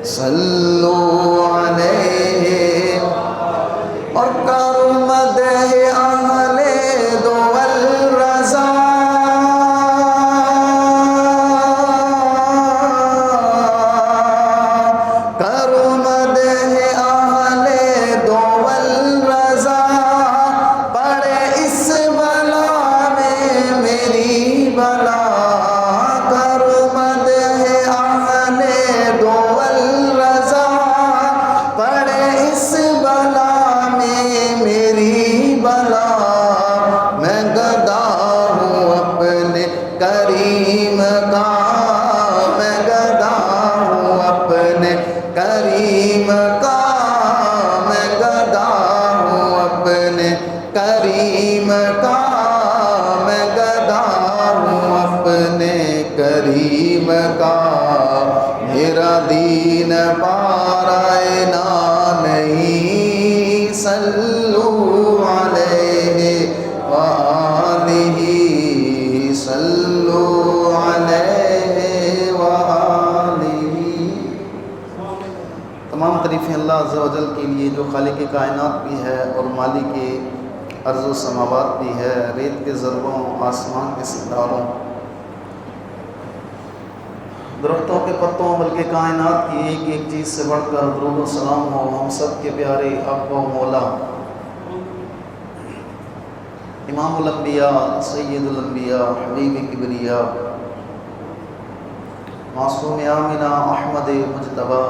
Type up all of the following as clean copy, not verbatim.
صلو علیہ اور کرو مدح اہل دول رضا کرو مدح اہل دول رضا پڑے اس بلا میں میری بلا کرو مدح اہل دول رضا پڑے اس بلا میں میری بلا میں گدا ہوں اپنے کریم کا میں گدا ہوں اپنے کریم کا میں گدا ہوں اپنے کریم کا میں گدا ہوں اپنے کریم کا میرا دین پارائنا نہیں صلو علیہ وآلہ صلو علیہ وآلہ۔ تمام تعریفیں اللہ عز و جل کے لیے جو خالق کائنات بھی ہے اور مالک ارض و سماوات بھی ہے، ریت کے ذروں، آسمان کے ستاروں، درختوں کے پتوں، بلکہ کائنات کی ایک ایک چیز سے بڑھ کر درود و سلام ہو ہم سب کے پیارے آقا و مولا امام الانبیاء، سید الانبیاء، حبیب کبریا، معصوم آمنہ احمد مجتبی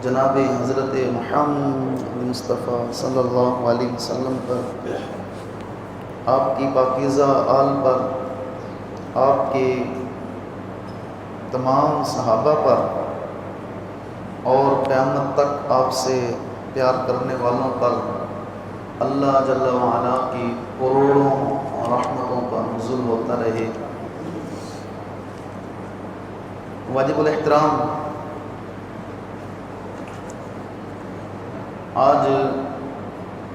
جناب حضرت محمد مصطفیٰ صلی اللہ علیہ وسلم پر، آپ کی پاکیزہ آل پر، آپ کے تمام صحابہ پر اور قیامت تک آپ سے پیار کرنے والوں پر اللہ جل وعلا کی کروڑوں رحمتوں کا نزول ہوتا رہے۔ واجب الاحترام، آج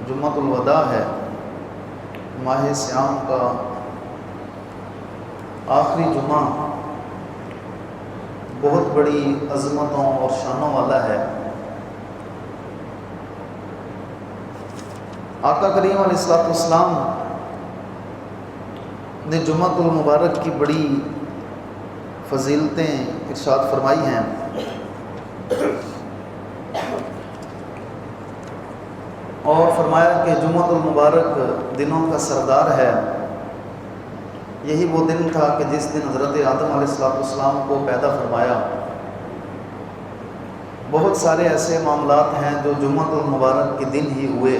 جمعۃ الوداع ہے، ماہ سیام کا آخری جمعہ بہت بڑی عظمتوں اور شانوں والا ہے۔ آقا کریم علیہ السلام نے جمعۃ المبارک کی بڑی فضیلتیں ارشاد فرمائی ہیں۔ اور فرمایا کہ جمعۃ المبارک دنوں کا سردار ہے۔ یہی وہ دن تھا کہ جس دن حضرت آدم علیہ السلام کو پیدا فرمایا۔ بہت سارے ایسے معاملات ہیں جو جمعۃ المبارک کے دن ہی ہوئے۔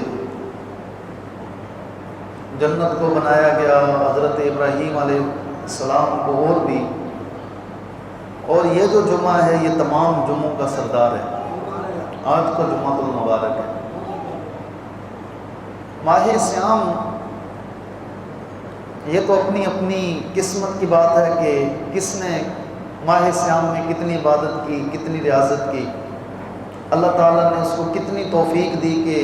جنت کو بنایا گیا، حضرت ابراہیم علیہ السلام کو اور بھی، اور یہ جو جمعہ ہے یہ تمام جمعوں کا سردار ہے۔ آج کا جمعۃ المبارک ہے۔ ماہ سیام یہ تو اپنی اپنی قسمت کی بات ہے کہ کس نے ماہ سیام میں کتنی عبادت کی، کتنی ریاضت کی، اللہ تعالیٰ نے اس کو کتنی توفیق دی کہ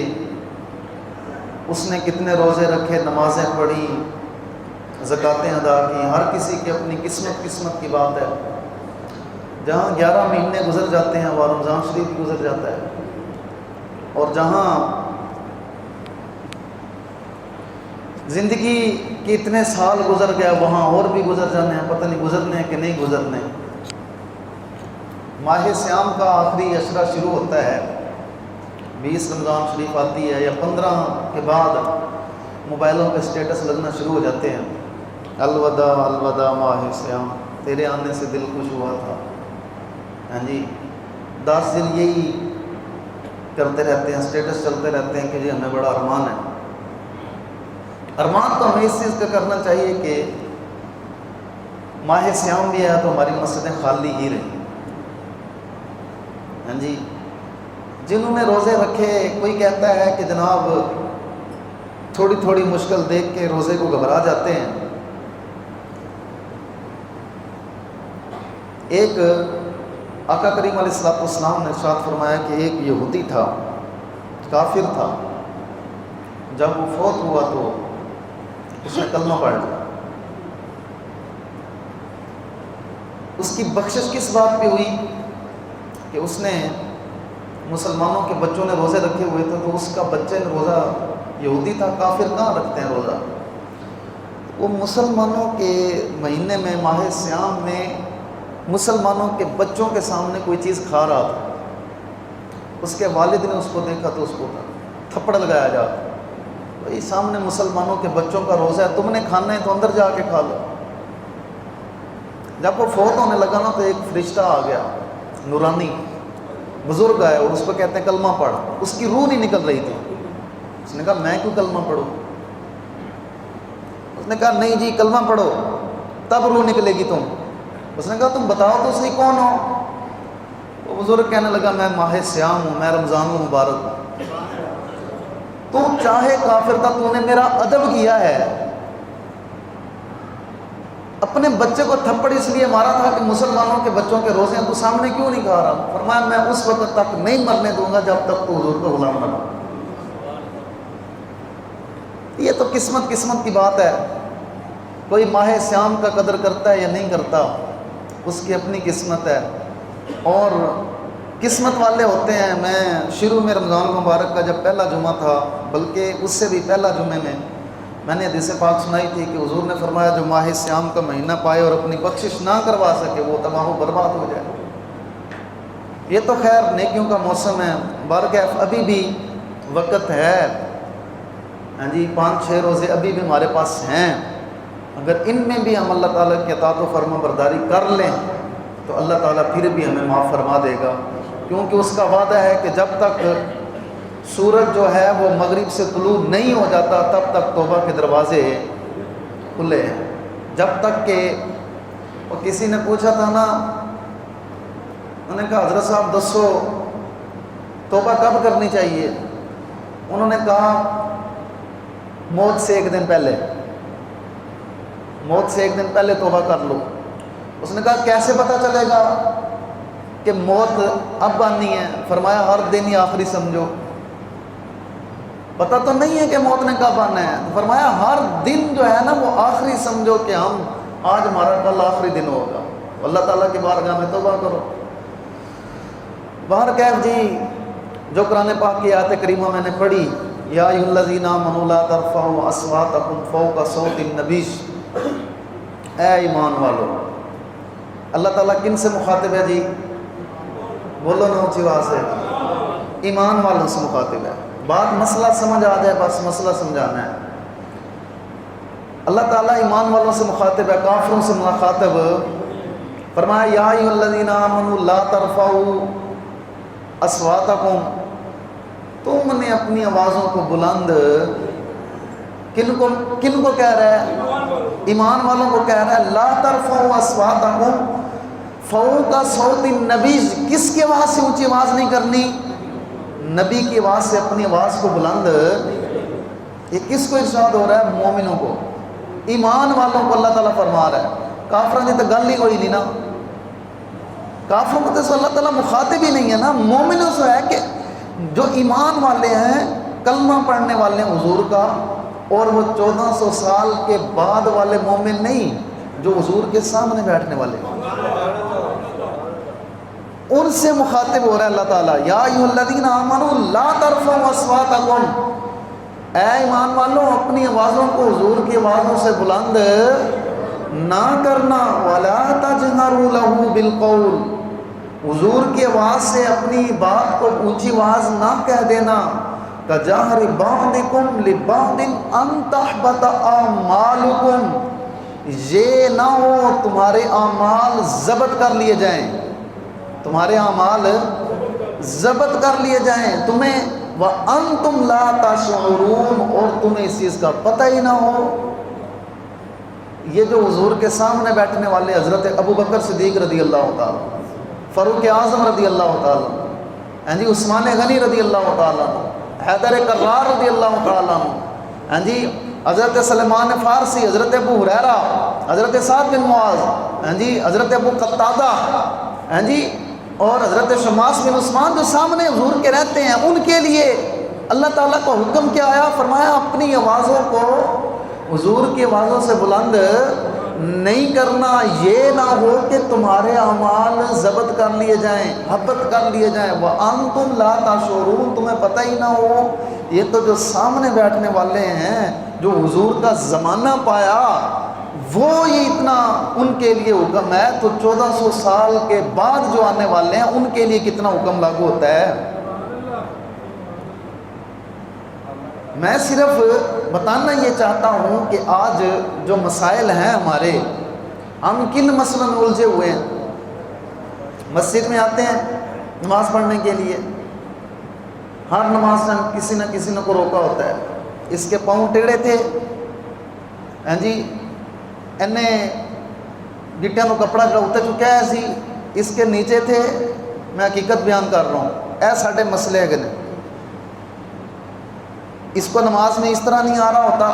اس نے کتنے روزے رکھے، نمازیں پڑھی، زکاتیں ادا کی۔ ہر کسی کی اپنی قسمت کی بات ہے۔ جہاں 11 مہینے گزر جاتے ہیں وہ رمضان شریف گزر جاتا ہے، اور جہاں زندگی کے اتنے سال گزر گیا وہاں اور بھی گزر جانے ہیں، پتہ نہیں گزرنے ہیں کہ نہیں گزرنے۔ ماہ سیام کا آخری عشرہ شروع ہوتا ہے، 20 رمضان شریف آتی ہے یا 15 کے بعد موبائلوں پہ سٹیٹس لگنا شروع ہو جاتے ہیں، الوداع الوداع ماہ سیام، تیرے آنے سے دل خوش ہوا تھا۔ ہاں جی، 10 دن یہی کرتے رہتے ہیں، سٹیٹس چلتے رہتے ہیں کہ جی ہمیں بڑا ارمان ہے۔ ارمان تو ہمیں اس چیز کا کرنا چاہیے کہ ماہ سیام بھی ہے تو ہماری مسجدیں خالی ہی رہیں۔ ہاں جی، جنہوں نے روزے رکھے، کوئی کہتا ہے کہ جناب تھوڑی تھوڑی مشکل دیکھ کے روزے کو گھبرا جاتے ہیں۔ ایک آقا کریم علیہ السلام نے ارشاد فرمایا کہ ایک یہودی تھا، کافر تھا، جب وہ فوت ہوا تو اس نے کلمہ پڑھ لیا۔ اس کی بخشش کس بات پہ ہوئی؟ کہ اس نے مسلمانوں کے بچوں نے روزے رکھے ہوئے تھے تو اس کا بچے نے روزہ، یہودی تھا، کافر کہاں رکھتے ہیں روزہ، وہ مسلمانوں کے مہینے میں، ماہ صیام میں مسلمانوں کے بچوں کے سامنے کوئی چیز کھا رہا تھا. اس کے والد نے اس کو دیکھا تو اس کو تھپڑ لگایا جا، بھائی سامنے مسلمانوں کے بچوں کا روزہ ہے، تم نے کھانا ہے تو اندر جا کے کھا لو. جب وہ فوت ہونے لگا نا تو ایک فرشتہ آ گیا، نورانی بزرگ آئے اور اس کو کہتے ہیں کلمہ پڑھ. اس کی روح نہیں نکل رہی تھی. اس نے کہا میں کیوں کلمہ پڑھوں؟ اس نے کہا نہیں جی کلمہ پڑھو تب روح نکلے گی تم. اس نے کہا تم بتاؤ تو صحیح کون ہو؟ وہ بزرگ کہنے لگا میں ماہ صیام ہوں، میں رمضان المبارک ہوں. تو چاہے کافر تھا، تو نے میرا ادب کیا ہے. اپنے بچے کو تھپڑ اس لیے مارا تھا کہ مسلمانوں کے بچوں کے روزے ہیں، تو سامنے کیوں نہیں کھا رہا؟ فرمایا میں اس وقت تک نہیں مرنے دوں گا جب تک تو حضور کا غلام نہ. یہ تو قسمت کی بات ہے. کوئی ماہ صیام کا قدر کرتا ہے یا نہیں کرتا، اس کی اپنی قسمت ہے. اور قسمت والے ہوتے ہیں. میں شروع میں رمضان المبارک کا جب پہلا جمعہ تھا، بلکہ اس سے بھی پہلا جمعے میں نے حدیث پاک سنائی تھی کہ حضور نے فرمایا جو ماہ صیام کا مہینہ پائے اور اپنی بخشش نہ کروا سکے وہ تباہ و برباد ہو جائے. یہ تو خیر نیکیوں کا موسم ہے، بارگاہ ابھی بھی وقت ہے. ہاں جی 5-6 روزے ابھی بھی ہمارے پاس ہیں. اگر ان میں بھی ہم اللہ تعالیٰ کی اطاعت و فرما برداری کر لیں تو اللہ تعالیٰ پھر بھی ہمیں معاف فرما دے گا، کیونکہ اس کا وعدہ ہے کہ جب تک سورج جو ہے وہ مغرب سے طلوع نہیں ہو جاتا تب تک توبہ کے دروازے کھلے ہیں. جب تک کہ وہ کسی نے پوچھا تھا نا، انہوں نے کہا حضرت صاحب دسو توبہ کب کرنی چاہیے؟ انہوں نے کہا موت سے ایک دن پہلے، موت سے ایک دن پہلے توبہ کر لو. اس نے کہا کیسے پتہ چلے گا کہ موت اب آنی ہے؟ فرمایا ہر دن ہی آخری سمجھو. پتہ تو نہیں ہے کہ موت نے کب آنا ہے، فرمایا ہر دن جو ہے نا وہ آخری سمجھو کہ ہم آج ہمارا کل آخری دن ہوگا. اللہ تعالیٰ کی بارگاہ میں توبہ کرو. باہر کیف جی جو قرآن پاک کی آیت کریمہ میں نے پڑھی، یا ایھا الذین آمنوا لا ترفعوا اصواتکم فوق صوت النبی، اے ایمان والو. اللہ تعالیٰ کن سے مخاطب ہے جی؟ بولو نا اونچی آواز سے. ایمان والوں سے مخاطب ہے. بات مسئلہ سمجھ آ جائے بس مسئلہ سمجھانا ہے. اللہ تعالیٰ ایمان والوں سے مخاطب ہے، کافروں سے مخاطب. فرمایا یا ایھا الذین آمنوا لا ترفعوا اصواتکم، تم نے اپنی آوازوں کو بلند کن کو کہہ رہا ہے؟ ایمان والوں کو کہہ رہا ہے. لا ترفعوا اصواتکم فوق صوت النبی، کس کی آواز سے اونچی آواز نہیں کرنی؟ نبی کی آواز سے اپنی آواز کو بلند. یہ کس کو ارشاد ہو رہا ہے؟ مومنوں کو، ایمان والوں کو اللہ تعالیٰ فرما رہا ہے. کافروں کی تو گل ہی کوئی نہیں نا. کافروں کو تو اللہ تعالیٰ مخاطب ہی نہیں ہے نا. مومنوں سے ہے کہ جو ایمان والے ہیں، کلمہ پڑھنے والے ہیں حضور کا، اور وہ 1400 سال کے بعد والے مومن نہیں جو حضور کے سامنے بیٹھنے والے ہیں، ان سے مخاطب ہو رہا ہے اللہ تعالیٰ. یا ایھا الذین آمنوا لا ترفعوا اصواتکم، اے ایمان والوں اپنی آوازوں کو حضور کی آوازوں سے بلند نہ کرنا. ولا تجہروا لہ بالقول، حضور کی آواز سے اپنی بات کو اونچی آواز نہ کہہ دینا. کجہر بعضکم لبعض ان تحبط اعمالکم، یہ نہ ہو تمہارے اعمال ضبط کر لیے جائیں، تمہارے اعمال ضبط کر لیے جائیں تمہیں، وَأَنْتُمْ لَا تَشْعُرُونَ، اور تمہیں اس چیز کا پتہ ہی نہ ہو. یہ جو حضور کے سامنے بیٹھنے والے حضرت ابو بکر صدیق رضی اللہ تعالیٰ، فاروق اعظم رضی اللہ تعالیٰ، جی عثمان غنی رضی اللہ تعالیٰ، حیدر کرار رضی اللہ تعالیٰ، جی حضرت سلمان فارسی، حضرت ابو ہریرہ، حضرت سعد بن معاذ، جی حضرت ابو قتادہ، جی اور حضرت شماس بن عثمان جو سامنے حضور کے رہتے ہیں، ان کے لیے اللہ تعالیٰ کا حکم کیا آیا؟ فرمایا اپنی آوازوں کو حضور کی آوازوں سے بلند نہیں کرنا یہ نہ ہو کہ تمہارے اعمال ضبط کر لیے جائیں، حبت کر لیے جائیں، وَأَنْتُمْ لَا تَشْعُرُونَ، تمہیں پتہ ہی نہ ہو۔ یہ تو جو سامنے بیٹھنے والے ہیں، جو حضور کا زمانہ پایا، وہ یہ اتنا ان کے لیے حکم ہے، تو 1400 سال کے بعد جو آنے والے ہیں ان کے لیے کتنا حکم لاگو ہوتا ہے۔ میں صرف بتانا یہ چاہتا ہوں کہ آج جو مسائل ہیں ہمارے، ہم کن مسئلوں میں الجھے ہوئے ہیں۔ مسجد میں آتے ہیں نماز پڑھنے کے لیے، ہر نماز میں کسی نہ کسی نے کو روکا ہوتا ہے، اس کے پاؤں ٹیڑھے تھے، ہاں جی انہیں گٹیاں کو کپڑا جو اتر چکا ہے سی، اس کے نیچے تھے، میں حقیقت بیان کر رہا ہوں، اے ساڈے مسئلے ہے گنے، اس کو نماز میں اس طرح نہیں آ رہا ہوتا،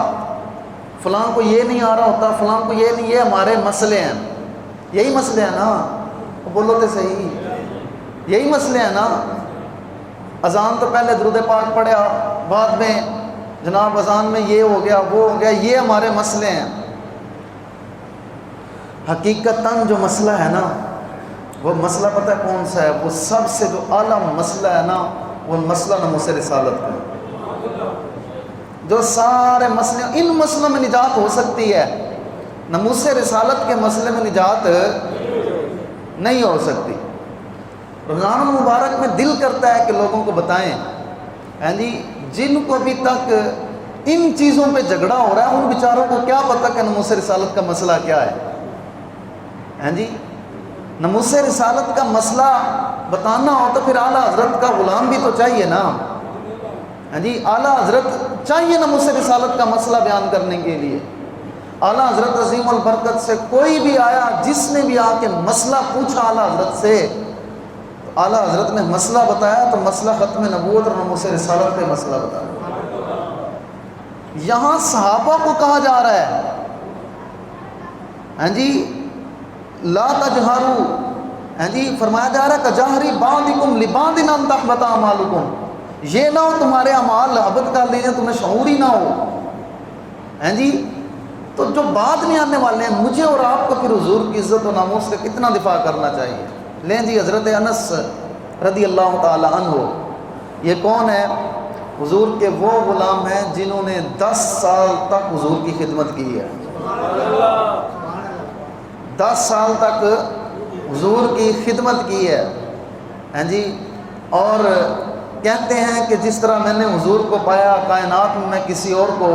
فلاں کو یہ نہیں آ رہا ہوتا، فلاں کو یہ نہیں، یہ ہمارے مسئلے ہیں۔ یہی مسئلے ہیں نا، بولو تو صحیح، یہی مسئلے ہیں نا۔ اذان تو پہلے درود پاک پڑھا، بعد میں جناب اذان میں یہ ہو گیا وہ ہو گیا، یہ ہمارے مسئلے ہیں۔ حقیقتاً جو مسئلہ ہے نا، وہ مسئلہ پتہ ہے کون سا ہے؟ وہ سب سے جو اعلیٰ مسئلہ ہے نا، وہ مسئلہ ناموس رسالت کا، جو سارے مسئلے، ان مسئلوں میں نجات ہو سکتی ہے، ناموس رسالت کے مسئلے میں نجات نہیں ہو سکتی۔ رمضان المبارک میں دل کرتا ہے کہ لوگوں کو بتائیں، ہاں جی جن کو ابھی تک ان چیزوں پہ جھگڑا ہو رہا ہے، ان بیچاروں کو کیا پتہ کہ ناموس رسالت کا مسئلہ کیا ہے؟ ہاں جی ناموس رسالت کا مسئلہ بتانا ہو تو پھر اعلیٰ حضرت کا غلام بھی تو چاہیے نا، ہاں جی اعلیٰ حضرت چاہیے ناموس رسالت کا مسئلہ بیان کرنے کے لیے۔ اعلیٰ حضرت عظیم البرکت سے کوئی بھی آیا، جس نے بھی آ کے مسئلہ پوچھا اعلیٰ حضرت سے، تو اعلیٰ حضرت نے مسئلہ بتایا، تو مسئلہ ختم نبوت اور ناموس رسالت پہ مسئلہ بتایا۔ یہاں صحابہ کو کہا جا رہا ہے، ہاں جی لا تجہروا، ہاں جی فرمایا جا رہا ہے کجہری بعضکم لبعض ان تحبط اعمالکم، یہ نہ ہو تمہارے اعمال حبط کر لیجیے، تمہیں شعور ہی نہ ہو، ہاں جی تو جو بعد میں آنے والے ہیں، مجھے اور آپ کو پھر حضور کی عزت و ناموس سے کتنا دفاع کرنا چاہیے۔ لیں جی حضرت انس رضی اللہ تعالی عنہ، یہ کون ہے؟ حضور کے وہ غلام ہیں جنہوں نے 10 سال تک حضور کی خدمت کی ہے، 10 سال تک حضور کی خدمت کی ہے، ہاں جی اور کہتے ہیں کہ جس طرح میں نے حضور کو پایا کائنات میں کسی اور کو۔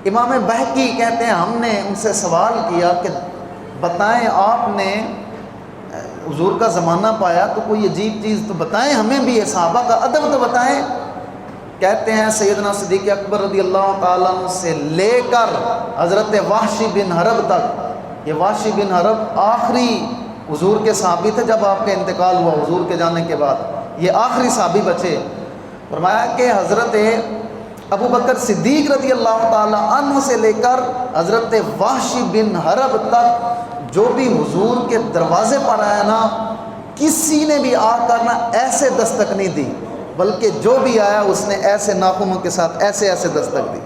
امام بہقی کہتے ہیں ہم نے ان سے سوال کیا کہ بتائیں آپ نے حضور کا زمانہ پایا تو کوئی عجیب چیز تو بتائیں ہمیں بھی، یہ صحابہ کا ادب تو بتائیں۔ کہتے ہیں سیدنا صدیق اکبر رضی اللہ تعالیٰ عنہ سے لے کر حضرت وحشی بن حرب تک، یہ وحشی بن حرب آخری حضور کے صحابی تھے جب آپ کا انتقال ہوا، حضور کے جانے کے بعد یہ آخری صحابی بچے۔ فرمایا کہ حضرت ابو بکر صدیق رضی اللہ تعالی عنہ سے لے کر حضرت وحشی بن حرب تک جو بھی حضور کے دروازے پر آیا نا، کسی نے بھی آ کر نہ ایسے دستک نہیں دی، بلکہ جو بھی آیا اس نے ایسے ناخنوں کے ساتھ ایسے ایسے دستک دی۔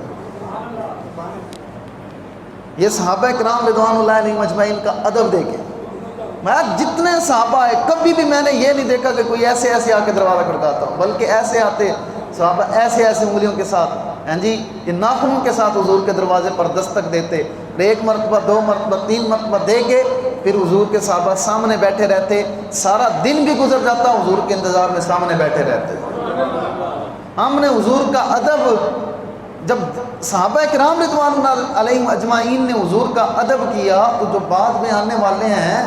یہ صحابہ کرام رضوان اللہ علیہم اجمعین کا ادب دیکھیں۔ میں جتنے صحابہ آئے کبھی بھی میں نے یہ نہیں دیکھا کہ کوئی ایسے ایسے آ کے دروازہ کھٹکاتا ہوں، بلکہ ایسے آتے صحابہ ایسے ایسے انگلیوں کے ساتھ، ہاں جی یہ ناخنوں کے ساتھ حضور کے دروازے پر دستک دیتے، ایک مرتبہ 2 مرتبہ 3 مرتبہ دے کے پھر حضور کے صحابہ سامنے بیٹھے رہتے، سارا دن بھی گزر جاتا حضور کے انتظار میں سامنے بیٹھے رہتے۔ ہم نے حضور کا ادب، جب صحابہ کرام رضوان اللہ علیہم اجمعین نے حضور کا ادب کیا تو جو بعد میں آنے والے ہیں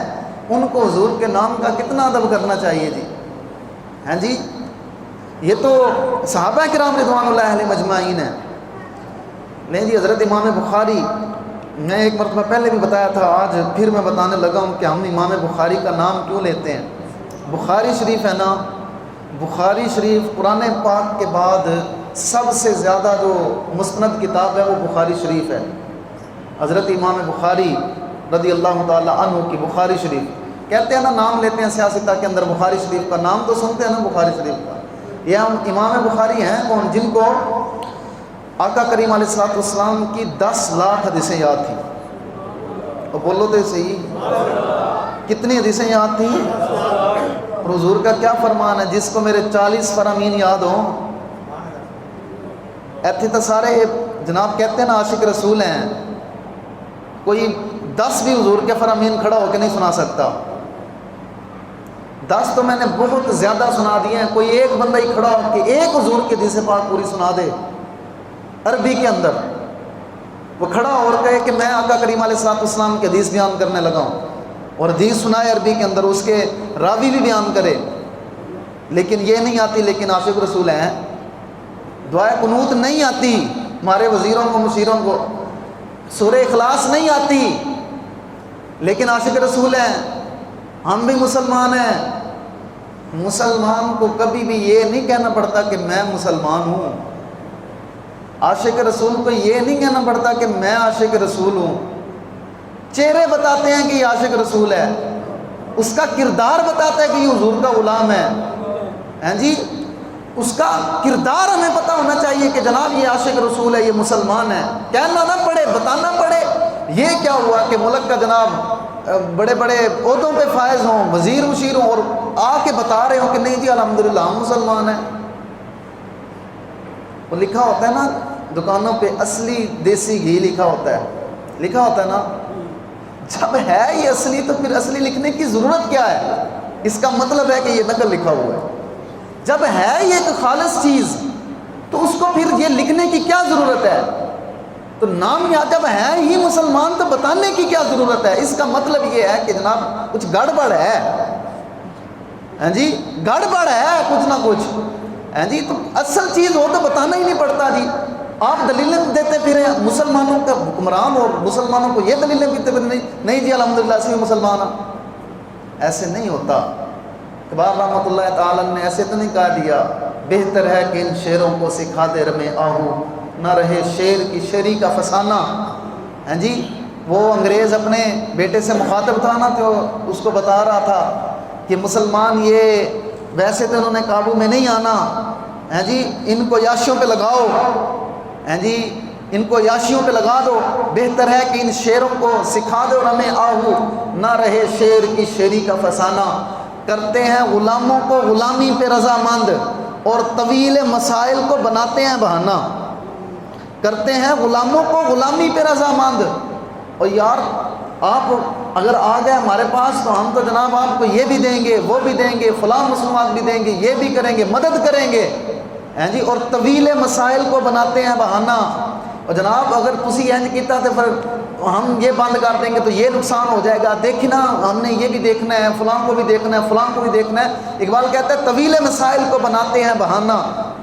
ان کو حضور کے نام کا کتنا ادب کرنا چاہیے جی، ہاں جی یہ تو صحابہ کرام رضوان اللہ علیہم اجمعین ہیں۔ نہیں جی حضرت امام بخاری، میں ایک مرتبہ پہلے بھی بتایا تھا، آج پھر میں بتانے لگا ہوں کہ ہم امام بخاری کا نام کیوں لیتے ہیں۔ بخاری شریف ہے نا، بخاری شریف قرآن پاک کے بعد سب سے زیادہ جو مستند کتاب ہے وہ بخاری شریف ہے۔ حضرت امام بخاری رضی اللہ تعالی عنہ کی بخاری شریف کہتے ہیں نا، نام لیتے ہیں سیاستہ کے اندر بخاری شریف کا نام تو سنتے ہیں نا بخاری شریف کا۔ یہ ہم امام بخاری ہیں کون؟ جن کو آقا کریم علیہ الصلوۃ والسلام کی 10 لاکھ حدیثیں یاد تھیں، اور بولو تو صحیح، کتنی حدیثیں یاد تھیں؟ اور حضور کا کیا فرمان ہے، جس کو میرے 40 فرامین یاد ہوں، ایتھے تو سارے جناب کہتے ہیں نا عاشق رسول ہیں، کوئی 10 بھی حضور کے فرامین کھڑا ہو کے نہیں سنا سکتا۔ 10 تو میں نے بہت زیادہ سنا دیے ہیں، کوئی ایک بندہ ہی کھڑا ہو کہ ایک حضور کی حدیث پاک پوری سنا دے عربی کے اندر، وہ کھڑا اور کہے کہ میں آقا کریم علیہ الصلوۃ والسلام کی حدیث بیان کرنے لگا ہوں، اور حدیث سنائے عربی کے اندر، اس کے راوی بھی بیان کرے، لیکن یہ نہیں آتی، لیکن عاشق رسول ہیں۔ دعائے قنوت نہیں آتی ہمارے وزیروں کو، مشیروں کو، سورہ اخلاص نہیں آتی، لیکن عاشق رسول ہیں۔ ہم بھی مسلمان ہیں، مسلمان کو کبھی بھی یہ نہیں کہنا پڑتا کہ میں مسلمان ہوں، عاشق رسول کو یہ نہیں کہنا پڑتا کہ میں عاشق رسول ہوں، چہرے بتاتے ہیں کہ یہ عاشق رسول ہے، اس کا کردار بتاتا ہے کہ یہ حضور کا غلام ہے، ہیں جی، اس کا کردار ہمیں پتہ ہونا چاہیے کہ جناب یہ عاشق رسول ہے، یہ مسلمان ہے، کہنا نہ پڑے، بتانا پڑے۔ یہ کیا ہوا کہ ملک کا جناب بڑے بڑے عہدوں پہ فائز ہوں، وزیر مشیر ہوں، اور آ کے بتا رہے ہوں کہ نہیں جی الحمدللہ ہم مسلمان ہیں۔ وہ لکھا ہوتا ہے نا دکانوں پہ اصلی دیسی گھی لکھا ہوتا ہے نا، جب ہے یہ اصلی تو پھر اصلی لکھنے کی ضرورت کیا ہے؟ اس کا مطلب ہے کہ یہ نقل لکھا ہوا ہے۔ جب ہے یہ ایک خالص چیز تو اس کو پھر یہ لکھنے کی کیا ضرورت ہے؟ تو نام یا جب ہے ہی مسلمان تو بتانے کی کیا ضرورت ہے؟ اس کا مطلب یہ ہے کہ جناب کچھ گڑبڑ ہے، ہاں جی، گڑبڑ ہے کچھ نہ کچھ، ہاں جی، تو اصل چیز ہو تو بتانا ہی نہیں پڑتا جی۔ آپ دلیلیں دیتے پھریں، مسلمانوں کا حکمران اور مسلمانوں کو یہ دلیلیں دیتے پھر نہیں جی الحمدللہ اسی مسلمان ہیں، ایسے نہیں ہوتا۔ اقبال رحمۃ اللہ تعالی نے ایسے تو نہیں کہہ دیا بہتر ہے کہ ان شعروں کو سکھا دے رمے آہو، نہ رہے شعر کی شعری کا فسانہ، ہیں جی۔ وہ انگریز اپنے بیٹے سے مخاطب تھا نا، تو اس کو بتا رہا تھا کہ مسلمان یہ ویسے تو انہوں نے قابو میں نہیں آنا، ہیں جی، ان کو یاشیوں پہ لگاؤ، ہیں جی، ان کو یاشیوں پہ لگا دو، بہتر ہے کہ ان شعروں کو سکھا دو رمے آہو، نہ رہے شعر کی شعری کا فسانہ۔ کرتے ہیں غلاموں کو غلامی پہ رضامند، اور طویل مسائل کو بناتے ہیں بہانہ۔ کرتے ہیں غلاموں کو غلامی پہ رضامند، اور یار آپ اگر آ گئے ہمارے پاس تو ہم تو جناب آپ کو یہ بھی دیں گے، وہ بھی دیں گے، فلاں مسلمان بھی دیں گے، یہ بھی کریں گے، مدد کریں گے، ہیں جی، اور طویل مسائل کو بناتے ہیں بہانہ۔ اور جناب اگر تسی انج کیتا تو پھر ہم یہ بند کر دیں گے تو یہ نقصان ہو جائے گا، دیکھنا ہم نے یہ بھی دیکھنا ہے، فلاں کو بھی دیکھنا ہے، فلاں کو بھی دیکھنا ہے۔ اقبال کہتا ہے طویل مسائل کو بناتے ہیں بہانہ،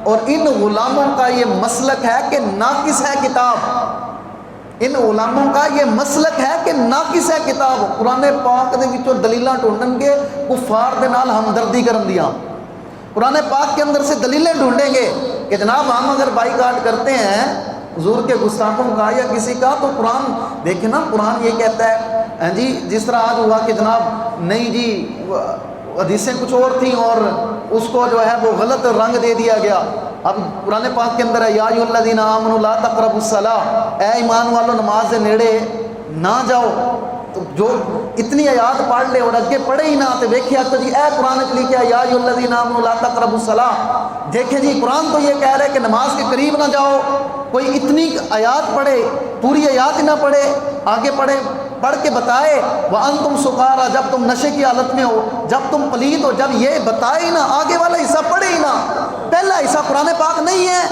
اور ان غلاموں کا یہ مسلک ہے کہ ناقص ہے کتاب، ان غلاموں کا یہ مسلک ہے کہ ناقص ہے کتاب۔ قرآن پاک دے وچوں دلیلاں ڈھونڈن گے کفار دے نال ہمدردی کرن دیاں، قرآن پاک کے اندر سے دلیلیں ڈھونڈیں گے کہ جناب ہم اگر بائیکاٹ کرتے ہیں حضور کے گستاخوں کا یا کسی کا، تو قرآن دیکھیں نا، قرآن یہ کہتا ہے جی، جس طرح آج ہوا کہ جناب نہیں جی حدیثیں کچھ اور تھیں اور اس کو جو ہے وہ غلط رنگ دے دیا گیا۔ اب قرآن پاک کے اندر ہے یا ایھا الذین آمنوا لا تقربوا الصلاۃ، اے ایمان والو نماز سے نیڑے نہ جاؤ۔ تو جو اتنی آیات پڑھ لے اور اگے پڑھے ہی نہ تو دیکھیا تو جی اے قرآن چ لکھا یا ایھا الذین آمنوا لا تقربوا الصلاۃ، دیکھیں جی قرآن تو یہ کہہ رہا ہے کہ نماز کے قریب نہ جاؤ۔ کوئی اتنی آیات پڑھے، پوری آیات ہی نہ پڑھے، آگے پڑھے، پڑھ کے بتائے وَأَنْتُمْ سُقَارَىٰ، جب تم نشے کی حالت میں ہو، جب تم پلید ہو، جب یہ بتائے ہی نہ، آگے والا حصہ پڑھے ہی نہ۔ پہلا حصہ قرآن پاک نہیں ہے،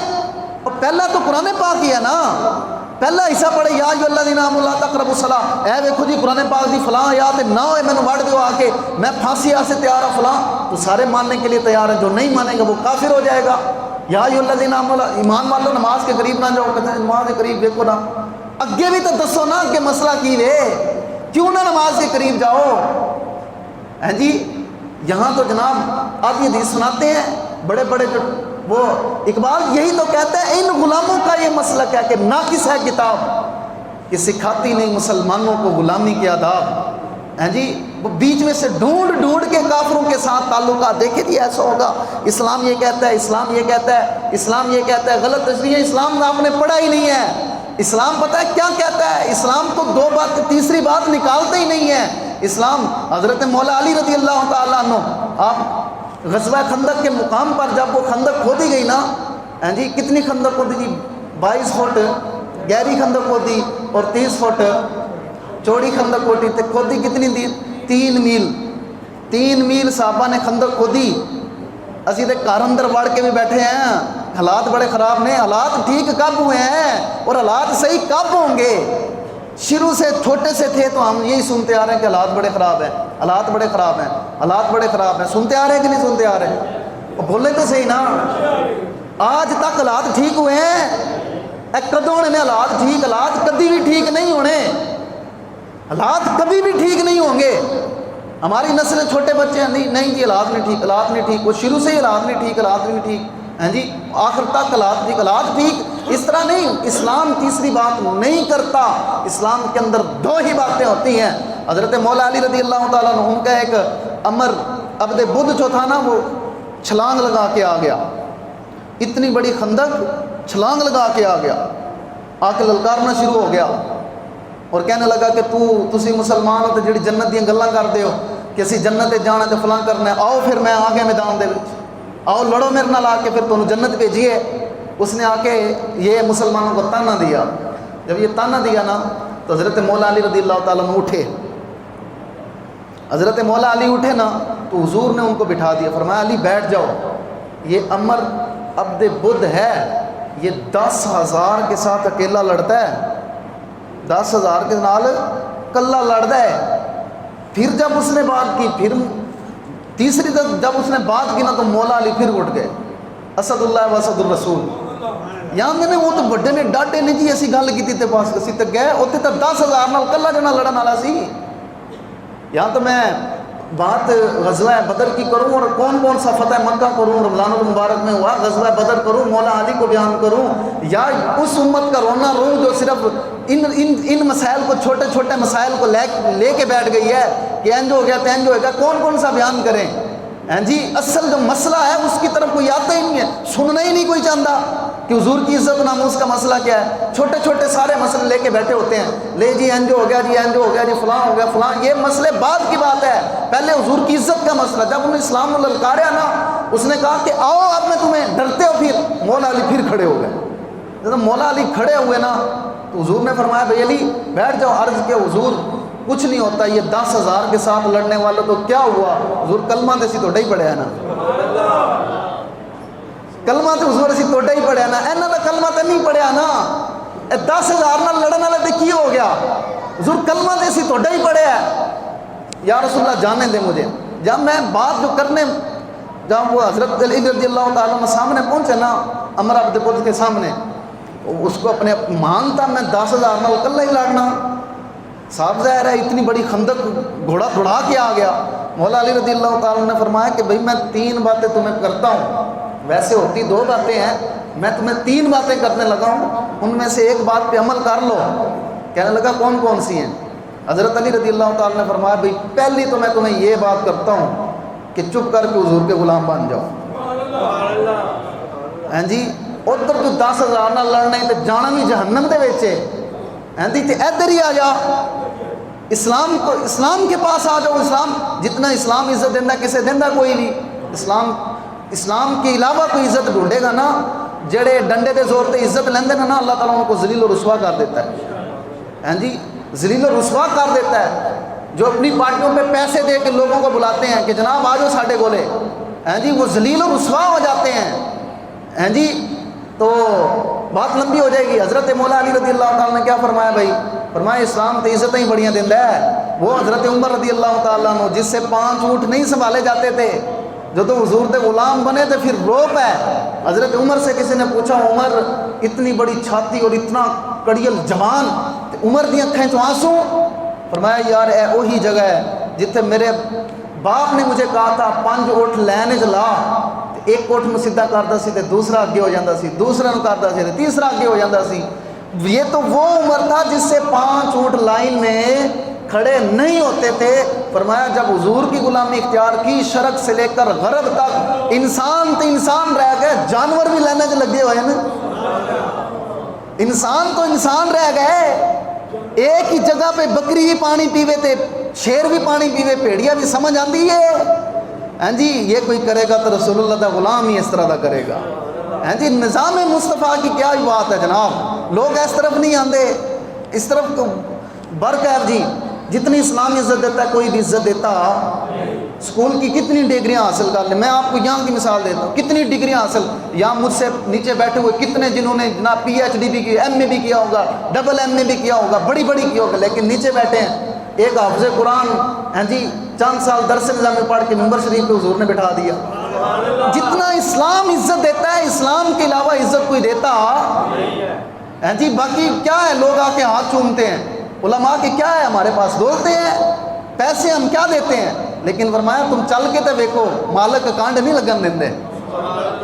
اور پہلا تو قرآن پاک ہی ہے نا، پہلا حصہ پڑھے یا ایھا الذین آمنوا لا تقربوا الصلاۃ، اے دیکھو جی قرآن پاک دی فلاں آیات نہ ہوئے مینوں وڑ دیو آ کے، میں پھانسی سے تیار ہوں فلاں، تو سارے ماننے کے لیے تیار ہیں، جو نہیں مانے گا وہ کافر ہو جائے گا۔ یا ایھا الذین آمنوا، ایمان والو نماز کے قریب نہ جاؤ، کہتے ہیں نماز کے قریب دیکھو نا، اگے بھی تو دسو نا کہ مسئلہ کی وے، کیوں نہ نماز کے قریب جاؤ، ہیں جی۔ یہاں تو جناب آپ یہ حدیث سناتے ہیں بڑے بڑے، وہ اقبال یہی تو کہتا ہے ان غلاموں کا یہ مسلک ہے کہ ناقص ہے کتاب، کہ سکھاتی نہیں مسلمانوں کو غلامی کے آداب، ہیں جی۔ وہ بیچ میں سے ڈھونڈ ڈھونڈ کے کافروں کے ساتھ تعلقات، دیکھیں جی ایسا ہوگا، اسلام یہ کہتا ہے، اسلام یہ کہتا ہے، اسلام یہ کہتا ہے، غلط، اس لیے اسلام آپ نے پڑھا ہی نہیں ہے، اسلام پتہ ہے کیا کہتا ہے؟ اسلام تو دو بات، تیسری بات نکالتے ہی نہیں ہے اسلام۔ حضرت مولا علی رضی اللہ تعالیٰ عنہ، آپ غزوہ خندق کے مقام پر جب وہ خندق کھودی گئی نا، جی کتنی خندق کھودی جی؟ 22 فٹ گہری خندق کھودی اور 30 فٹ چوڑی خندق کھودی کتنی دی؟ 3 میل 3 میل صحابہ نے خندق کھودی۔ اسی تے گھر اندر وڑ کے بھی بیٹھے ہیں، حالات بڑے خراب نے، حالات ٹھیک کب ہوئے ہیں اور حالات صحیح کب ہوں گے؟ شروع سے چھوٹے سے تھے تو ہم یہی سنتے آ رہے ہیں کہ حالات بڑے خراب ہیں، حالات بڑے خراب ہیں، حالات بڑے خراب ہیں، سنتے آ رہے ہیں کہ نہیں سنتے آ رہے ہیں؟ اور بولے تو صحیح نا، آج تک حالات ٹھیک ہوئے ہیں؟ کدوں ہونے حالات ٹھیک؟ حالات کبھی بھی ٹھیک نہیں ہونے، حالات کبھی بھی ٹھیک نہیں ہوں گے۔ ہماری نسلیں چھوٹے بچے ہیں، نہیں جی حالات نہیں ٹھیک، حالات نہیں ٹھیک، وہ شروع سے ہی حالات نہیں ٹھیک، حالات نہیں ٹھیک، ہاں جی آخر تک حالات ٹھیک، حالات ٹھیک، اس طرح نہیں۔ اسلام تیسری بات نہیں کرتا، اسلام کے اندر 2 ہی باتیں ہوتی ہیں۔ حضرت مولا علی رضی اللہ تعالیٰ عنہ کا ایک امر عبد بدھ جو تھا نا، وہ چھلانگ لگا کے آ گیا، اتنی بڑی خندق چھلانگ لگا کے آ گیا، آ کے للکارنا شروع ہو گیا اور کہنے لگا کہ تسی مسلمان ہو تو جڑی جنت دیاں گلاں کردے ہو کہ اسی جنت جانا تے فلاں کرنا ہے، آؤ پھر میں آگے میدان دے وچ آؤ لڑو میرے نال آ کے، پھر تمہیں جنت بھیجیے۔ اس نے آ کے یہ مسلمانوں کو تانا دیا، جب یہ تانا دیا نا تو حضرت مولا علی رضی اللہ تعالیٰ عنہ اٹھے، حضرت مولا علی اٹھے نا تو حضور نے ان کو بٹھا دیا، فرمایا علی بیٹھ جاؤ، یہ امر عبد بدھ ہے، یہ 10,000 کے ساتھ اکیلا لڑتا ہے، 10,000 کے نال کلا لڑتا ہے۔ پھر جب اس نے بات کی، پھر تیسری جب اس نے بات کی نا تو مولا علی پھر اٹھ گئے، اسد اللہ و اسد الرسول۔ یہاں نے وہ تو بڑے نے ڈاٹے نہیں جی اسی گل کی تے پاس اسی تک گئے، اتنے تو 10,000 نال کلا جنا لڑن والا سی۔ یہاں تو میں بات غزوہ بدر کی کروں اور کون سا فتح مکہ کروں، رمضان المبارک میں ہوا غزوہ بدر کروں، مولا علی کو بیان کروں، یا اس امت کا رونا روں جو صرف ان مسائل کو، چھوٹے چھوٹے مسائل کو لے کے بیٹھ گئی ہے کہ انج ہو گیا تینج ہو گیا، کون سا بیان کریں؟ جی اصل جو مسئلہ ہے اس کی طرف کوئی آتا ہی نہیں ہے، سننا ہی نہیں کوئی چاہتا کہ حضور کی عزت ناموس کا مسئلہ کیا ہے۔ چھوٹے چھوٹے سارے مسئلے لے کے بیٹھے ہوتے ہیں، لے جی انج ہو گیا جی انج ہو گیا جی فلاں ہو گیا فلاں، یہ مسئلے بعد کی بات ہے، پہلے حضور کی عزت کا مسئلہ۔ جب انہوں نے اسلام کو للکاریا نا، اس نے کہا کہ آؤ اب میں تمہیں، ڈرتے ہو پھر؟ مولا علی پھر کھڑے ہو گئے۔ جب مولا علی کھڑے ہوئے نا تو حضور نے فرمایا بھائی علی بیٹھ جاؤ، عرض کیا حضور کچھ نہیں ہوتا، یہ 10,000 کے ساتھ لڑنے والا تو کیا ہوا؟ حضور کلمہ تے سی توڑا ہی پڑیا نا، کلمہ تے حضور اسی توڑا ہی پڑیا نا، اینا دا کلمہ تے نہیں پڑیا نا، 10,000 نال لڑن والے تے کی ہو گیا؟ حضور کلمہ تے سی توڑا ہی پڑیا ہے۔ یا رسول اللہ جانے دے مجھے، جب میں بات جو کرنے، جب وہ حضرت علی رضی اللہ تعالیٰ عنہ سامنے پہنچے نا، امر عبد بدھ کے سامنے، اس کو اپنے مانتا میں 10,000 نال کلا ہی لڑنا، صاحب ظاہر ہے اتنی بڑی خندق گھوڑا دوڑا کے آ گیا۔ مولا علی رضی اللہ تعالیٰ نے فرمایا کہ بھئی میں 3 باتیں تمہیں کرتا ہوں، ویسے ہوتی 2 باتیں ہیں، میں تمہیں 3 باتیں کرنے لگا ہوں، ان میں سے ایک بات پہ عمل کر لو۔ کہنے لگا کون سی ہیں؟ حضرت علی رضی اللہ تعالیٰ نے فرمایا بھئی پہلی تو میں تمہیں یہ بات کرتا ہوں کہ چپ کر کے حضور کے غلام بن جاؤ۔ ہیں جی ادھر تو 10,000 نہ لڑنا ہی تو جانا بھی جہنم دے ویچے، ہیں جی تے ادھر ہی آ جا، اسلام کے پاس آ جاؤ۔ اسلام جتنا اسلام عزت دینا کسے دینا کوئی نہیں، اسلام کے علاوہ کوئی عزت ڈھونڈے گا نا، جڑے ڈنڈے دے زور تے عزت لیندے نا اللہ تعالیٰ ان کو ذلیل و رسوا کر دیتا ہے، ہیں جی ذلیل و رسوا کر دیتا ہے۔ جو اپنی پارٹیوں پہ پیسے دے کے لوگوں کو بلاتے ہیں کہ جناب آ جاؤ ساڈے کولے، ہیں جی وہ ذلیل و رسوا ہو جاتے ہیں، ہیں جی تو بات لمبی ہو جائے گی۔ حضرت مولا علی رضی اللہ تعالیٰ نے کیا فرمایا بھائی؟ فرمایا اسلام تو عزتیں ہی بڑیاں دیندا ہے۔ وہ حضرت عمر رضی اللہ تعالیٰ عنہ جس سے 5 اونٹ نہیں سنبھالے جاتے تھے، جو تو حضور دے غلام بنے تھے پھر روپ ہے۔ حضرت عمر سے کسی نے پوچھا عمر اتنی بڑی چھاتی اور اتنا کڑیل جوان، عمر دی اکھیں چوں آنسو؟ فرمایا یار اے وہی جگہ ہے جتھے میرے باپ نے مجھے کہا تھا 5 اونٹ لینے چلا، ایک اونٹ میں سیدھا کرتا سی تے دوسرا اگے ہو جاتا سی، دوسرا نو کرتا سی تے تیسرا اگے ہو جاتا سی۔ یہ تو وہ عمر تھا جس سے 5 اونٹ لائن میں کھڑے نہیں ہوتے تھے۔ فرمایا جب حضور کی غلامی اختیار کی، شرق سے لے کر غرب تک انسان تو انسان رہ گئے، جانور بھی لینے کے لگے ہوئے ہیں نا، انسان تو انسان رہ گئے، ایک ہی جگہ پہ بکری بھی پانی پیوے تے شیر بھی پانی پیوے، بھیڑیا بھی سمجھ آتی ہے؟ ہاں جی یہ کوئی کرے گا تو رسول اللہ دا غلام ہی اس طرح دا کرے گا۔ ہاں جی نظام مصطفیٰ کی کیا ہی بات ہے جناب، لوگ اس طرف نہیں آندے، اس طرف تو برخیر جی جتنی اسلام عزت دیتا ہے کوئی بھی عزت دیتا۔ اسکول کی کتنی ڈگریاں حاصل کر لیں، میں آپ کو یہاں کی مثال دیتا ہوں، کتنی ڈگریاں حاصل، یہاں مجھ سے نیچے بیٹھے ہوئے کتنے جنہوں نے جناب پی ایچ ڈی بھی کی، ایم اے بھی کیا ہوگا، ڈبل ایم اے بھی کیا ہوگا، بڑی بڑی کی ہوگا، لیکن نیچے بیٹھے ہیں ایک حافظ قرآن ہاں جی چند سال درس نظام میں پڑھ کے ممبر شریف پہ حضور نے بٹھا دیا۔ جتنا اسلام عزت دیتا ہے اسلام کے علاوہ عزت کوئی دیتا ہاں جی، باقی کیا ہے، لوگ آ کے ہاتھ چومتے ہیں، علماء کے کیا ہے ہمارے پاس دولتے ہیں، پیسے ہم کیا دیتے ہیں، لیکن فرمایا تم چل کے تو دیکھو مالک کانڈ نہیں لگن دیندے۔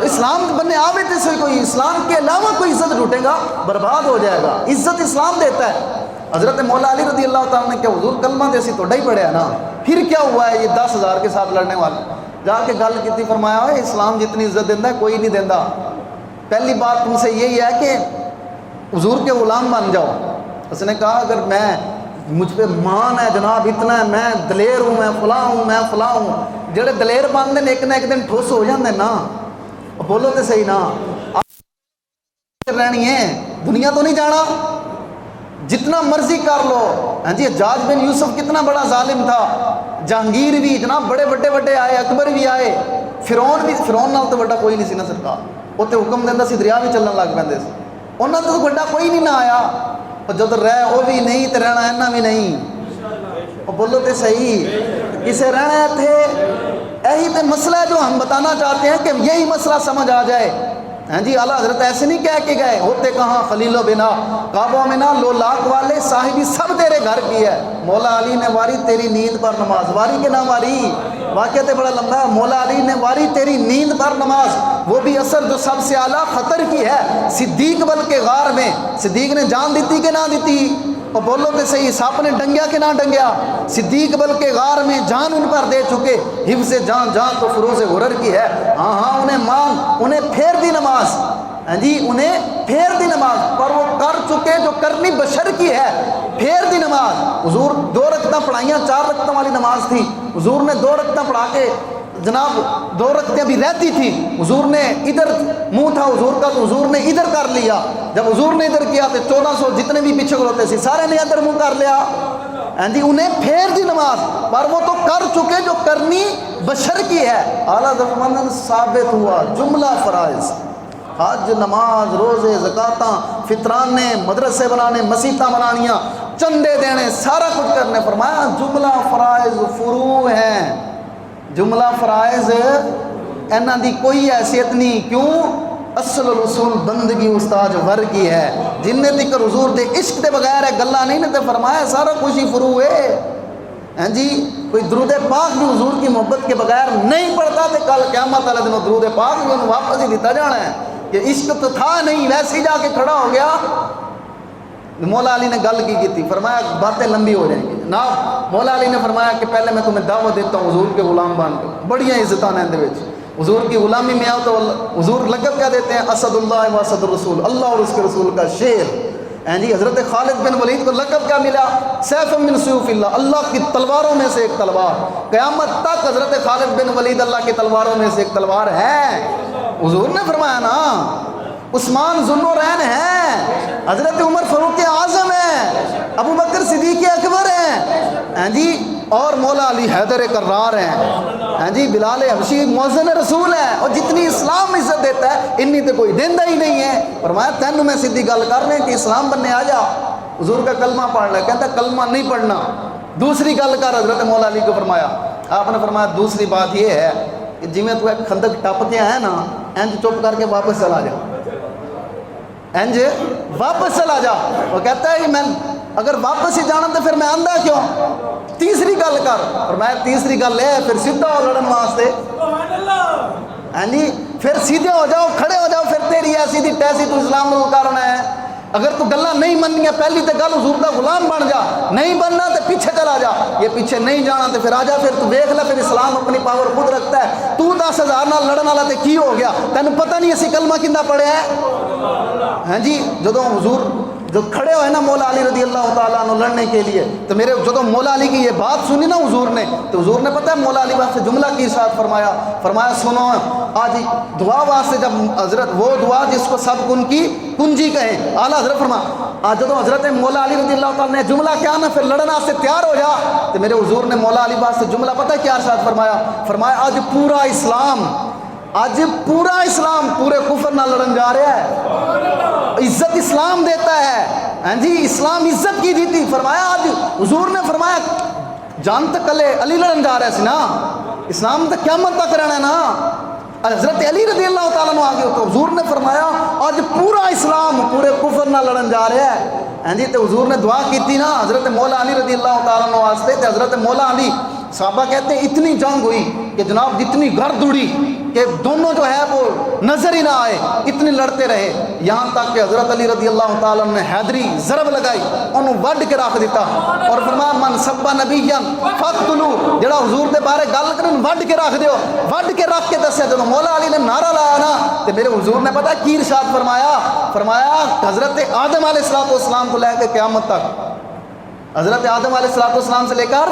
اسلام بننے آوے تے سے کوئی اسلام کے علاوہ کوئی عزت ڈھوٹے گا برباد ہو جائے گا، عزت اسلام دیتا ہے۔ حضرت مولا علی رضی اللہ تعالیٰ نے کیا حضور کلمہ جیسی تو ڈھائی پڑھے نا، پھر کیا ہوا ہے یہ 10,000 کے ساتھ لڑنے والا، جا کے گل کی تھی، فرمایا اسلام جتنی عزت دیتا ہے کوئی نہیں دیتا، پہلی بات تم سے یہی ہے کہ حضور کے غلام بن جاؤ۔ اس نے کہا اگر میں مجھ پہ مان ہے جناب اتنا ہے، میں دلیر ہوں، میں فلاں ہوں، میں فلاں ہوں، جڑے دلیر بنتے ہیں ایک نہ ایک دن ٹھوس ہو جاندے نا، بولو تو صحیح نا، رہنی ہے دنیا تو نہیں جانا، جتنا مرضی کر لو۔ ہاں جی حجاج بن یوسف کتنا بڑا ظالم تھا، جہانگیر بھی جناب بڑے بڑے آئے، اکبر بھی آئے، فرعون بھی، فرعون نال تو بڑا کوئی نہیں سی نا سرکار، وہ تو حکم دینا سی دریا بھی چلن لگ پیندے سی، انہوں تو بڑا کوئی نہیں نہ آیا، اور جب رہ وہ بھی نہیں تو رہنا اینا بھی نہیں، اور بولو تو صحیح کسے رہنا تھے۔ یہی تو مسئلہ ہے جو ہم بتانا چاہتے ہیں کہ یہی مسئلہ سمجھ آ جائے۔ ہاں جی اعلیٰ حضرت ایسے نہیں کہہ کے گئے، ہوتے کہاں خلیل و بنا کعبہ میں نا لو لاکھ والے صاحبی سب تیرے گھر کی ہے، مولا علی نے واری تیری نیند پر نماز، واری کے نہ واری، واقعہ تے بڑا لمبا ہے، مولا علی نے واری تیری نیند پر نماز، وہ بھی اثر جو سب سے اعلیٰ خطر کی ہے، صدیق بلکہ غار میں، صدیق نے جان دیتی کہ نہ دیتی، اور بولو کہ صحیح سانپ نے ڈنگیا کہ نہ ڈنگیا، صدیق بلکہ غار میں جان ان پر دے چکے، حفظ جان جان تو فروز غرر کی ہے، ہاں ہاں انہیں مان، انہیں پھیر دی نماز، ہاں جی انہیں پھیر دی نماز، پر وہ کر چکے جو کرنی بشر کی ہے، پھیر دی نماز۔ حضور 2 رکعتیں پڑھائیاں، 4 رکعتوں والی نماز تھی، حضور نے 2 رکعتیں پڑھا کے جناب 2 رکعتیں بھی رہتی تھی، حضور نے ادھر منہ تھا حضور کا تو حضور نے ادھر کر لیا، جب حضور نے ادھر کیا تو 1400 جتنے بھی پیچھے ہوتے تھے سارے نے ادھر منہ کر لیا، ہاں جی انہیں پھیر دی نماز، پر وہ تو کر چکے جو کرنی بشر کی ہے۔ اعلیٰ فرماتے ثابت ہوا جملہ فرائض، حج، نماز، روزے، زکاتاں، فطرانے، مدرسے بنانے، مسیتاں بنانیاں، چندے دینے، سارا کچھ کرنے، فرمایا جملہ فرائض فروع ہیں، جملہ فرائض اینا دی کوئی حیثیت نہیں، کیوں؟ اصل رسول بندگی استاج ور کی ہے، جن نے تکر حضور دے عشق دے بغیر ہے گلہ نہیں نے تے فرمایا سارا کچھ ہی فروع ہے۔ ہاں جی کوئی درود پاک بھی حضور کی محبت کے بغیر نہیں پڑھتا تے کل قیامت والے دنوں درود پاک بھی انہوں واپس ہی دیتا جانا ہے، کہ عشق تو تھا نہیں ویسے ہی جا کے کھڑا ہو گیا۔ مولا علی نے گل کی تھی، فرمایا باتیں لمبی ہو جائیں گی جناب، مولا علی نے فرمایا کہ پہلے میں تمہیں دعوت دیتا ہوں حضور کے غلام بن کے، بڑیاں عزتاں ہیں اندر وچ، حضور کی غلامی میں آؤ تو حضور لقب کیا دیتے ہیں؟ اسد اللہ و اسد الرسول، اللہ اور اس کے رسول کا شیر۔ جی حضرت خالد بن ولید کو لقب کیا ملا؟ سیف من سیوف اللہ، اللہ کی تلواروں میں سے ایک تلوار، قیامت تک حضرت خالد بن ولید اللہ کی تلواروں میں سے ایک تلوار ہے۔ حضور نے فرمایا نا عثمان ذوالنورین ہیں، حضرت عمر فاروق اعظم ہیں، ابو بکر صدیق اکبر ہیں، جی اور مولا علی حیدر کرار ہیں، جی بلال حبشی مؤذن رسول ہے، اور جتنی اسلام عزت دیتا ہے انی تو کوئی دیندہ ہی نہیں ہے۔ فرمایا تینوں میں سیدھی گل کر رہے ہیں کہ اسلام بننے آ جا، حضور کا کلمہ پڑھ لے، کہتا کلمہ نہیں پڑھنا، دوسری گل کر، حضرت مولا علی کو فرمایا، آپ نے فرمایا دوسری بات یہ ہے کہ جی میں تو ایک خندق ٹپ کے آیا نا، انج چپ کر کے واپس چلا جا، انج واپس چلا جا۔ وہ کہتا ہے کہ میں اگر واپس ہی جانا تو پھر میں آندہ کیوں؟ تیسری گل کر، اور میں تیسری گل ہے پھر سیدھا ہو لڑن واسطے، پھر سیدھے ہو جاؤ، کھڑے ہو جاؤ، پھر تیری ایسی تھی تیسی تو اسلام کو کرنا ہے۔ اگر تو گلا نہیں مننی ہے پہلی تو گل حضور دا غلام بن جا، نہیں بننا تو پیچھے چلا جا، یہ پیچھے نہیں جانا تو پھر آ جا، پھر تو دیکھ لے پھر اسلام اپنی پاور خود رکھتا ہے۔ تو 10,000 نال لڑن والا تے کی ہو گیا، تینوں پتہ نہیں اسی کلمہ کندہ پڑھیا ہے؟ ہاں جی، جدوں حضور جو کھڑے ہوئے نا مولا علی رضی اللہ تعالیٰ عنہ لڑنے کے لیے، تو میرے جدوں مولا علی کی یہ بات سنی نا حضور نے، تو حضور نے پتہ ہے مولا علی واسطے جملہ کی ارشاد فرمایا، فرمایا سنو آج دعا واسطے، جب حضرت وہ دعا جس کو سب کن کی کنجی کہیں، اعلیٰ حضرت فرمایا آج جدوں حضرت مولا علی رضی اللہ تعالیٰ نے جملہ کیا نا پھر لڑنا سے تیار ہو جا، تو میرے حضور نے مولا علی واسطے جملہ پتہ ہے کیا ارشاد فرمایا، فرمایا آج پورا اسلام پورے کفر نہ لڑن جا رہا ہے، عزت اسلام دیتا ہے، ہاں جی اسلام عزت کی دیتی، فرمایا آج حضور نے فرمایا جان تک کلے علی لڑن جا رہا ہے سی نا، اسلام تک قیامت تک رہنا ہے نا، حضرت علی رضی اللہ تعالیٰ عنہ آگے تو حضور نے فرمایا آج پورا اسلام پورے کفر نہ لڑن جا رہا ہے، ہاں جی تو حضور نے دعا کی تھی نا حضرت مولا علی رضی اللہ تعالیٰ عنہ واسطے، تو حضرت مولا علی صحابہ کہتے ہیں اتنی جنگ ہوئی کہ جناب جتنی گرد اڑی کہ دونوں جو ہے وہ نظر ہی نہ آئے، اتنی لڑتے رہے، یہاں تک کہ حضرت علی رضی اللہ تعالیٰ نے حیدری ضرب لگائی، انہوں وڈ کے رکھ دیتا اور فرمایا من سبا نبیا فقتلو، جڑا حضور دے بارے گل کرن وڈ کے رکھ دیو، وڈ کے رکھ کے دسیا، جب مولا علی نے نعرہ لایا نا تو میرے حضور نے پتا کی ارشاد فرمایا، فرمایا حضرت آدم علیہ السلام کو لے کے قیامت تک، حضرت آدم علیہ السلام سے لے کر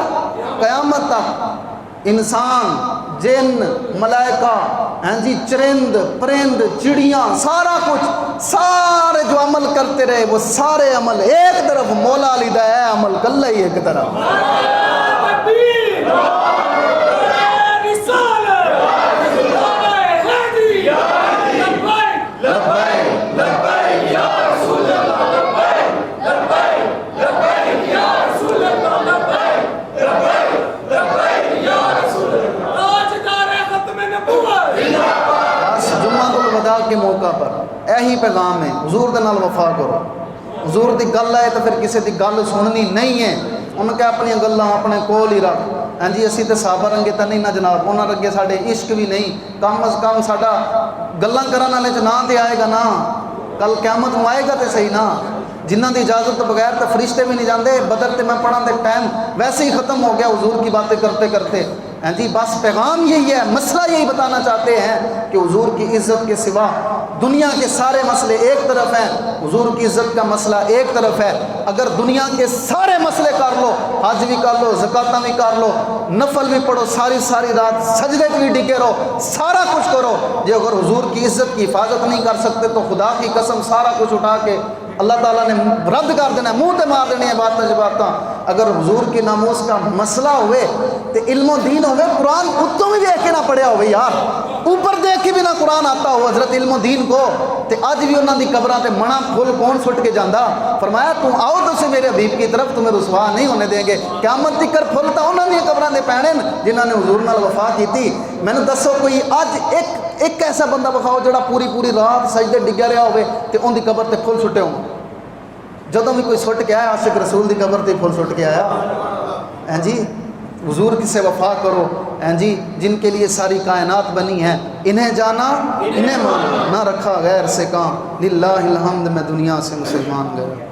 قیامت تک انسان جن ملائکہ ہیں جی چرند پرند چڑیاں سارا کچھ سارے جو عمل کرتے رہے وہ سارے عمل ایک طرف، مولا علی دا ہے عمل کلہ ہی ایک طرف۔ کے موقع پر یہی پیغام ہے، حضور دے نال وفا کرو، حضور دی گل ہے تو پھر کسی دی گل سننی نہیں ہے، ان کے اپنی گلاں اپنے کول ہی رکھ، ہاں جی اسی تے صحابہ رنگے تا نہیں نا جناب، انہاں رنگے ساڈے عشق بھی نہیں، کم از کم ساڈا گلاں کرن والے چ نام تے آئے گا نا، کل قیامت میں آئے گا تے صحیح نا، جنہاں دی اجازت بغیر تو فرشتے بھی نہیں جاندے، بدر تے میں پڑھن دے ٹائم ویسے ہی ختم ہو گیا حضور کی باتیں کرتے کرتے، ہاں جی بس پیغام یہی ہے، مسئلہ یہی بتانا چاہتے ہیں کہ حضور کی عزت کے سوا دنیا کے سارے مسئلے ایک طرف ہیں، حضور کی عزت کا مسئلہ ایک طرف ہے، اگر دنیا کے سارے مسئلے کر لو، حج بھی کر لو، زکاتاں بھی کر لو، نفل بھی پڑھو، ساری رات سجدے بھی ڈگے رہو، سارا کچھ کرو، یہ اگر حضور کی عزت کی حفاظت نہیں کر سکتے تو خدا کی قسم سارا کچھ اٹھا کے اللہ تعالیٰ نے رد کر دینا ہے، منہ تے مار دینی ہے باتاں۔ اگر حضور کی ناموس کا مسئلہ ہوئے تو علم و دین ہوئے، قرآن اتوں بھی دیکھ کے نہ پڑھیا ہوئے یار، اوپر دیکھ کے بھی نہ قرآن آتا ہو حضرت علم و دین کو، تو اج بھی انہوں دی قبراں تے منا پھول کون سٹ کے جاندہ، فرمایا تم آؤ تو سے میرے حبیب کی طرف، تمہیں رسوا نہیں ہونے دیں گے، قیامت تک پھول تا انہوں نے قبراں دے پینے جنہوں نے حضور نال وفا کی تھی۔ میں نے دسو کوئی اج ایک ایسا بندہ بخاؤ جڑا پوری رات سجدے ڈگیا رہا ہوئے تے ان دی قبر تے پھول سٹے ہوں، جدوں بھی کوئی سٹ کے آیا عاشق رسول دی قبر تے پھول سٹ کے آیا، ہیں جی حضور کی سے وفا کرو، ہیں جی جن کے لیے ساری کائنات بنی ہے، انہیں جانا انہیں مانا، نہ رکھا غیر سے کام، للہ الحمد میں دنیا سے مسلمان گیا۔